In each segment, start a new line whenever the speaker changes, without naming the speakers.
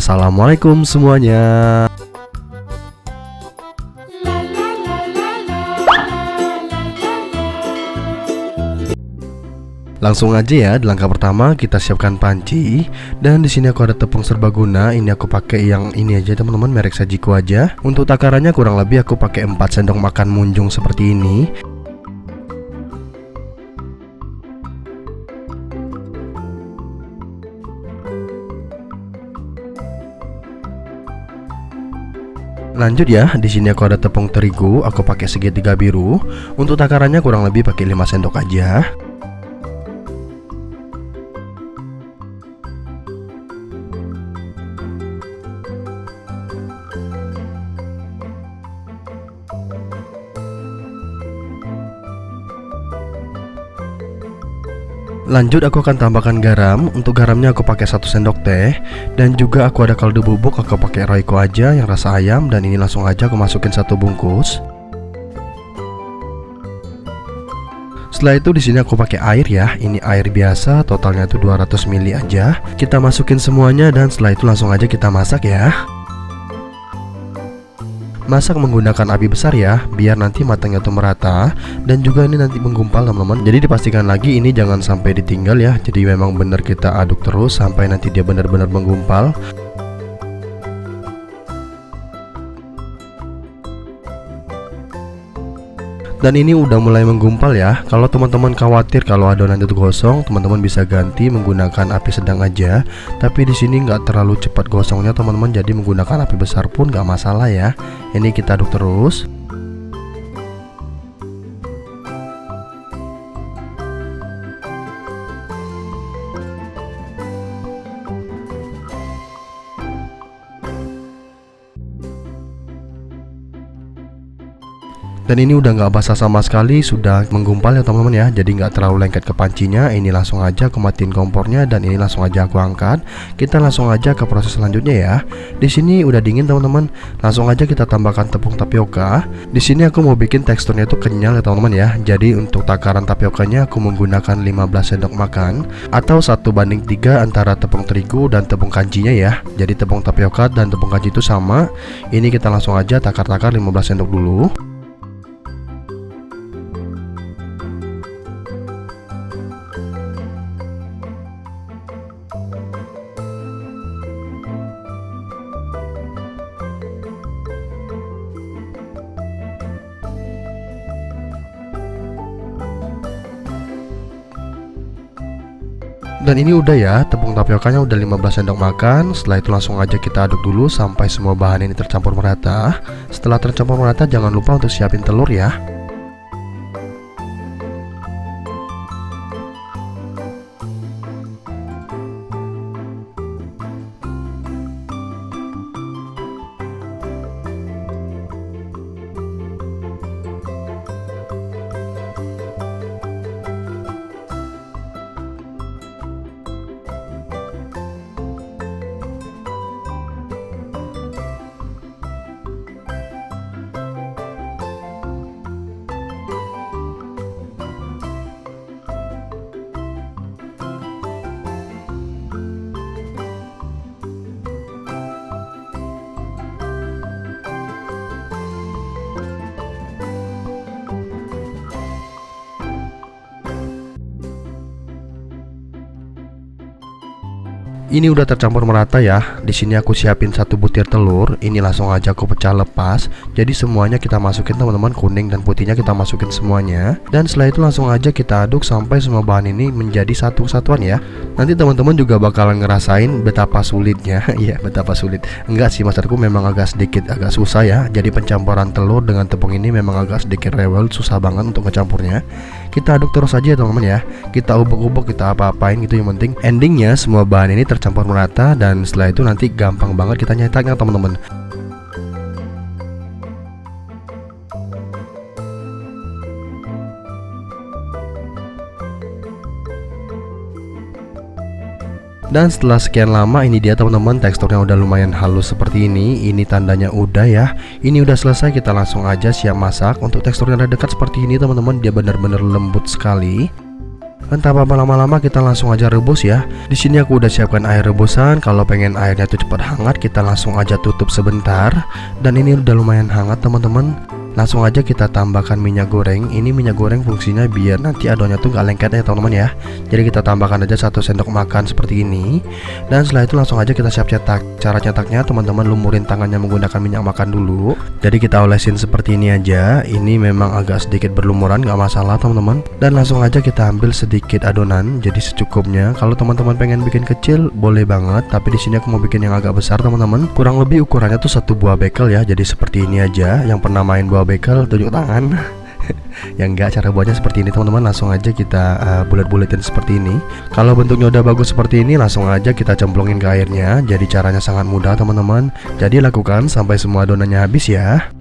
Assalamualaikum semuanya. Langsung aja ya, di langkah pertama kita siapkan panci. Dan di sini aku ada tepung serbaguna. Ini aku pakai yang ini aja teman-teman, merek Sajiku aja. Untuk takarannya kurang lebih aku pakai 4 sendok makan munjung seperti ini. Lanjut ya, di sini aku ada tepung terigu, aku pakai segitiga biru. Untuk takarannya kurang lebih pakai 5 sendok aja. Lanjut aku akan tambahkan garam. Untuk garamnya aku pakai 1 sendok teh. Dan juga aku ada kaldu bubuk, aku pakai Royco aja yang rasa ayam. Dan ini langsung aja aku masukin 1 bungkus. Setelah itu di sini aku pakai air ya. Ini air biasa, totalnya itu 200 ml aja. Kita masukin semuanya dan setelah itu langsung aja kita masak ya. Masak menggunakan api besar ya, biar nanti matangnya tuh merata. Dan juga ini nanti menggumpal teman-teman. Jadi dipastikan lagi ini jangan sampai ditinggal ya. Jadi memang benar kita aduk terus sampai nanti dia benar-benar menggumpal. Dan ini udah mulai menggumpal ya. Kalau teman-teman khawatir kalau adonan itu gosong, teman-teman bisa ganti menggunakan api sedang aja. Tapi di sini nggak terlalu cepat gosongnya teman-teman, jadi menggunakan api besar pun nggak masalah ya. Ini kita aduk terus. Dan ini udah nggak basah sama sekali, sudah menggumpal ya teman-teman ya. Jadi nggak terlalu lengket ke pancinya. Ini langsung aja aku matiin kompornya dan ini langsung aja aku angkat. Kita langsung aja ke proses selanjutnya ya. Di sini udah dingin teman-teman. Langsung aja kita tambahkan tepung tapioka. Di sini aku mau bikin teksturnya itu kenyal ya teman-teman ya. Jadi untuk takaran tapiokanya aku menggunakan 15 sendok makan atau 1:3 antara tepung terigu dan tepung kanjinya ya. Jadi tepung tapioka dan tepung kanji itu sama. Ini kita langsung aja takar-takar 15 sendok dulu. Dan ini udah ya, tepung tapiokanya udah 15 sendok makan. Setelah itu langsung aja kita aduk dulu sampai semua bahan ini tercampur merata. Setelah tercampur merata jangan lupa untuk siapin telur ya. Ini udah tercampur merata ya. Di sini aku siapin 1 butir telur. Ini langsung aja aku pecah lepas. Jadi semuanya kita masukin teman-teman, kuning dan putihnya kita masukin semuanya. Dan setelah itu langsung aja kita aduk sampai semua bahan ini menjadi satu kesatuan ya. Nanti teman-teman juga bakalan ngerasain betapa sulitnya. Iya, betapa sulit. Enggak sih, maksudku memang agak susah ya. Jadi pencampuran telur dengan tepung ini memang agak sedikit rewel, susah banget untuk ngecampurnya. Kita aduk terus aja ya teman-teman ya. Kita ubek-ubek, kita apa-apain gitu, yang penting endingnya semua bahan ini tercampur merata. Dan setelah itu nanti gampang banget kita nyetaknya teman-teman. Dan setelah sekian lama, ini dia teman-teman, teksturnya udah lumayan halus seperti ini. Ini tandanya udah ya. Ini udah selesai, kita langsung aja siap masak. Untuk teksturnya udah dekat seperti ini teman-teman, dia benar-benar lembut sekali. Dan tanpa lama-lama kita langsung aja rebus ya. Di sini aku udah siapkan air rebusan. Kalau pengen airnya tuh cepat hangat, kita langsung aja tutup sebentar. Dan ini udah lumayan hangat teman-teman. Langsung aja kita tambahkan minyak goreng. Ini minyak goreng fungsinya biar nanti adonnya tuh nggak lengket ya teman-teman ya. Jadi kita tambahkan aja 1 sendok makan seperti ini. Dan setelah itu langsung aja kita siap cetak. Cara cetaknya teman-teman lumurin tangannya menggunakan minyak makan dulu. Jadi kita olesin seperti ini aja. Ini memang agak sedikit berlumuran, nggak masalah teman-teman. Dan langsung aja kita ambil sedikit adonan. Jadi secukupnya. Kalau teman-teman pengen bikin kecil boleh banget. Tapi di sini aku mau bikin yang agak besar teman-teman. Kurang lebih ukurannya tuh 1 buah bekel ya. Jadi seperti ini aja. Yang pernah main buah bekel tunjuk tangan. Yang enggak, cara buatnya seperti ini teman-teman. Langsung aja kita bulet-buletin seperti ini. Kalau bentuknya udah bagus seperti ini, langsung aja kita cemplungin ke airnya. Jadi caranya sangat mudah teman-teman. Jadi lakukan sampai semua adonannya habis ya.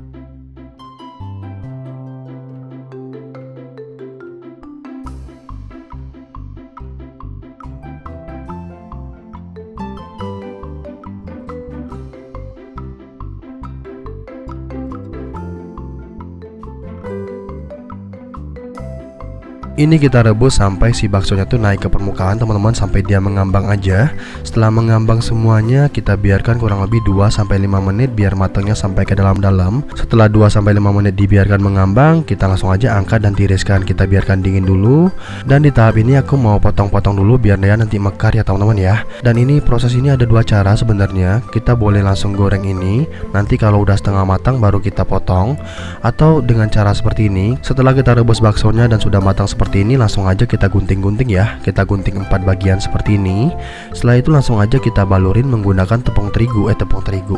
Ini kita rebus sampai si baksonya tuh naik ke permukaan teman-teman, sampai dia mengambang aja. Setelah mengambang semuanya, kita biarkan kurang lebih 2-5 menit biar matangnya sampai ke dalam-dalam. Setelah 2-5 menit dibiarkan mengambang, kita langsung aja angkat dan tiriskan. Kita biarkan dingin dulu. Dan di tahap ini aku mau potong-potong dulu biar dia nanti mekar ya teman-teman ya. Dan ini proses ini ada 2 cara sebenarnya. Kita boleh langsung goreng ini, nanti kalau udah setengah matang baru kita potong. Atau dengan cara seperti ini, setelah kita rebus baksonya dan sudah matang seperti ini, langsung aja kita gunting-gunting ya. Kita gunting 4 bagian seperti ini. Setelah itu langsung aja kita balurin menggunakan tepung terigu.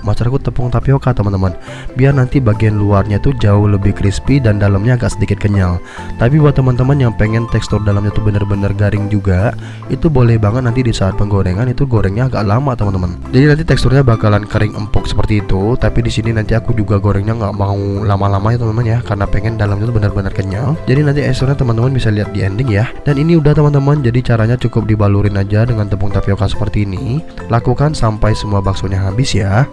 Maksud aku tepung tapioka teman-teman. Biar nanti bagian luarnya tuh jauh lebih crispy dan dalamnya agak sedikit kenyal. Tapi buat teman-teman yang pengen tekstur dalamnya tuh bener-bener garing juga, itu boleh banget nanti di saat penggorengan itu gorengnya agak lama teman-teman. Jadi nanti teksturnya bakalan kering empuk seperti itu. Tapi di sini nanti aku juga gorengnya nggak mau lama-lama ya teman-teman ya, karena pengen dalamnya tuh benar-benar kenyal. Jadi nanti teksturnya teman-teman bisa lihat di ending ya. Dan ini udah teman-teman, jadi caranya cukup dibalurin aja dengan tepung tapioka seperti ini. Lakukan sampai semua baksonya habis ya.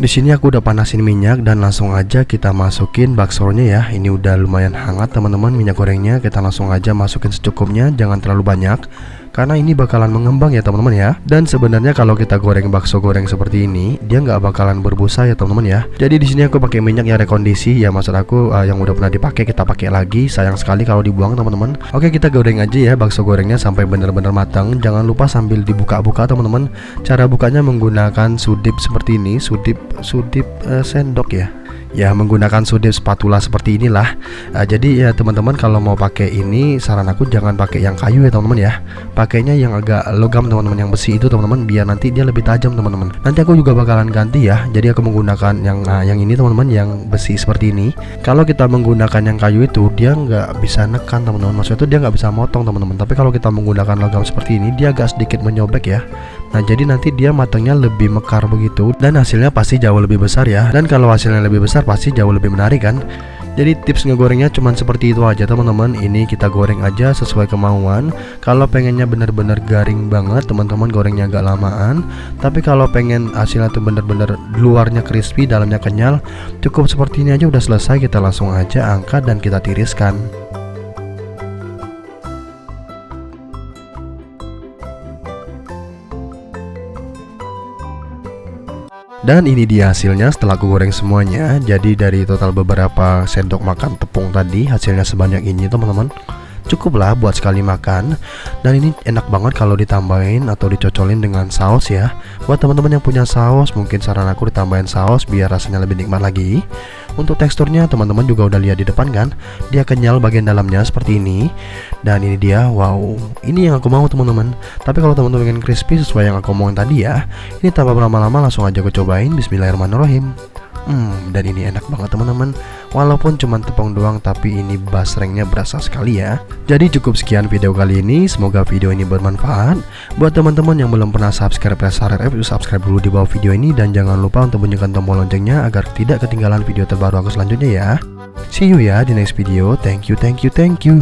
Di sini aku udah panasin minyak dan langsung aja kita masukin baksonya ya. Ini udah lumayan hangat teman-teman minyak gorengnya. Kita langsung aja masukin secukupnya, jangan terlalu banyak. Karena ini bakalan mengembang ya teman-teman ya. Dan sebenarnya kalau kita goreng bakso goreng seperti ini, dia nggak bakalan berbusa ya teman-teman ya. Jadi di sini aku pakai minyak yang rekondisi ya, maksud aku yang udah pernah dipakai kita pakai lagi. Sayang sekali kalau dibuang teman-teman. Oke, kita goreng aja ya bakso gorengnya sampai benar-benar matang. Jangan lupa sambil dibuka-buka teman-teman. Cara bukanya menggunakan sudip seperti ini, sudip sendok ya. Ya, menggunakan sudip spatula seperti inilah. Jadi ya teman-teman kalau mau pakai ini, saran aku jangan pakai yang kayu ya teman-teman ya. Pakainya yang agak logam teman-teman, yang besi itu teman-teman, biar nanti dia lebih tajam teman-teman. Nanti aku juga bakalan ganti ya. Jadi aku menggunakan yang ini teman-teman, yang besi seperti ini. Kalau kita menggunakan yang kayu itu, dia nggak bisa nekan teman-teman. Maksudnya itu dia nggak bisa motong teman-teman. Tapi kalau kita menggunakan logam seperti ini, dia agak sedikit menyobek ya. Nah, jadi nanti dia matangnya lebih mekar begitu, dan hasilnya pasti jauh lebih besar ya. Dan kalau hasilnya lebih besar pasti jauh lebih menarik kan. Jadi tips ngegorengnya cuman seperti itu aja teman-teman. Ini kita goreng aja sesuai kemauan. Kalau pengennya bener-bener garing banget, teman-teman gorengnya agak lamaan. Tapi kalau pengen hasilnya tuh bener-bener luarnya crispy, dalamnya kenyal, cukup seperti ini aja udah selesai. Kita langsung aja angkat dan kita tiriskan. Dan ini dia hasilnya setelah aku goreng semuanya. Jadi dari total beberapa sendok makan tepung tadi, hasilnya sebanyak ini teman-teman. Cukup lah buat sekali makan. Dan ini enak banget kalau ditambahin atau dicocolin dengan saus ya. Buat teman-teman yang punya saus, mungkin saran aku ditambahin saus biar rasanya lebih nikmat lagi. Untuk teksturnya teman-teman juga udah lihat di depan kan, dia kenyal bagian dalamnya seperti ini. Dan ini dia, wow, ini yang aku mau teman-teman. Tapi kalau teman-teman ingin crispy sesuai yang aku omongin tadi ya, ini tanpa berlama-lama langsung aja aku cobain. Bismillahirrahmanirrahim. Dan ini enak banget teman-teman. Walaupun cuma tepung doang, tapi ini basrengnya berasa sekali ya. Jadi cukup sekian video kali ini. Semoga video ini bermanfaat. Buat teman-teman yang belum pernah subscribe Lesar RF, subscribe dulu di bawah video ini. Dan jangan lupa untuk bunyikan tombol loncengnya agar tidak ketinggalan video terbaru aku selanjutnya ya. See you ya di next video. Thank you.